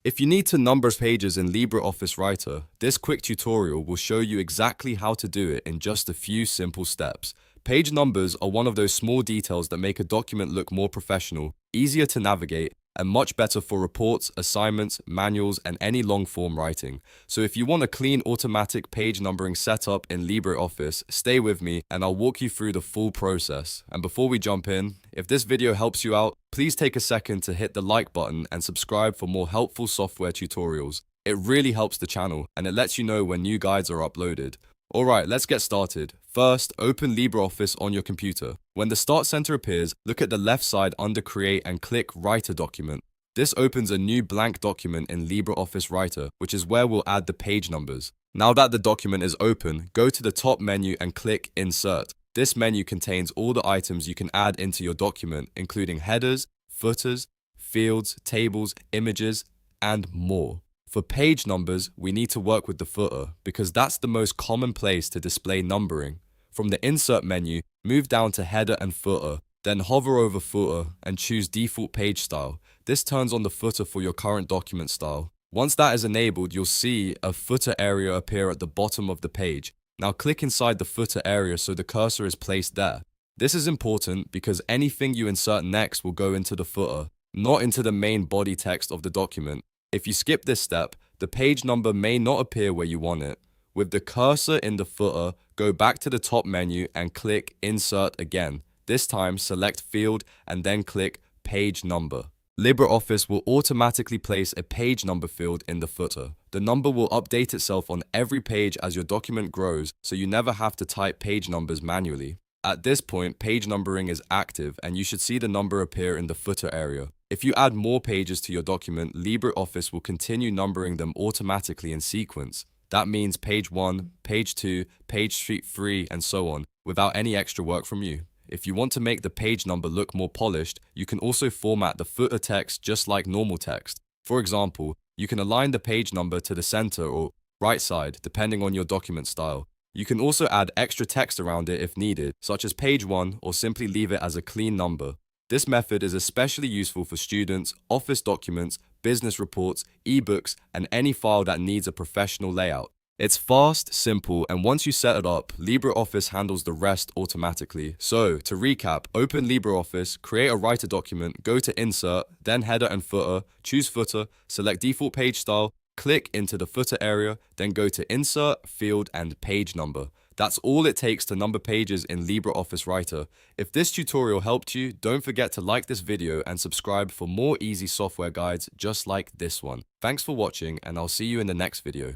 If you need to number pages in LibreOffice Writer, this quick tutorial will show you exactly how to do it in just a few simple steps. Page numbers are one of those small details that make a document look more professional, easier to navigate, and much better for reports, assignments, manuals, and any long-form writing. So if you want a clean automatic page numbering setup in LibreOffice, stay with me and I'll walk you through the full process. And before we jump in, if this video helps you out, please take a second to hit the like button and subscribe for more helpful software tutorials. It really helps the channel and it lets you know when new guides are uploaded. Alright, let's get started. First, open LibreOffice on your computer. When the Start Center appears, look at the left side under Create and click Write a Document. This opens a new blank document in LibreOffice Writer, which is where we'll add the page numbers. Now that the document is open, go to the top menu and click Insert. This menu contains all the items you can add into your document, including headers, footers, fields, tables, images, and more. For page numbers, we need to work with the footer because that's the most common place to display numbering. From the Insert menu, move down to Header and Footer, then hover over Footer and choose Default Page Style. This turns on the footer for your current document style. Once that is enabled, you'll see a footer area appear at the bottom of the page. Now click inside the footer area so the cursor is placed there. This is important because anything you insert next will go into the footer, not into the main body text of the document. If you skip this step, the page number may not appear where you want it. With the cursor in the footer, go back to the top menu and click Insert again. This time, select Field and then click Page Number. LibreOffice will automatically place a page number field in the footer. The number will update itself on every page as your document grows, so you never have to type page numbers manually. At this point, page numbering is active and you should see the number appear in the footer area. If you add more pages to your document, LibreOffice will continue numbering them automatically in sequence. That means page 1, page 2, page 3, and so on, without any extra work from you. If you want to make the page number look more polished, you can also format the footer text just like normal text. For example, you can align the page number to the center or right side, depending on your document style. You can also add extra text around it if needed, such as page 1, or simply leave it as a clean number. This method is especially useful for students, office documents, business reports, ebooks, and any file that needs a professional layout. It's fast, simple, and once you set it up, LibreOffice handles the rest automatically. So, to recap, open LibreOffice, create a writer document, go to Insert, then Header and Footer, choose Footer, select Default Page Style, click into the footer area, then go to Insert, Field, and Page Number. That's all it takes to number pages in LibreOffice Writer. If this tutorial helped you, don't forget to like this video and subscribe for more easy software guides just like this one. Thanks for watching, and I'll see you in the next video.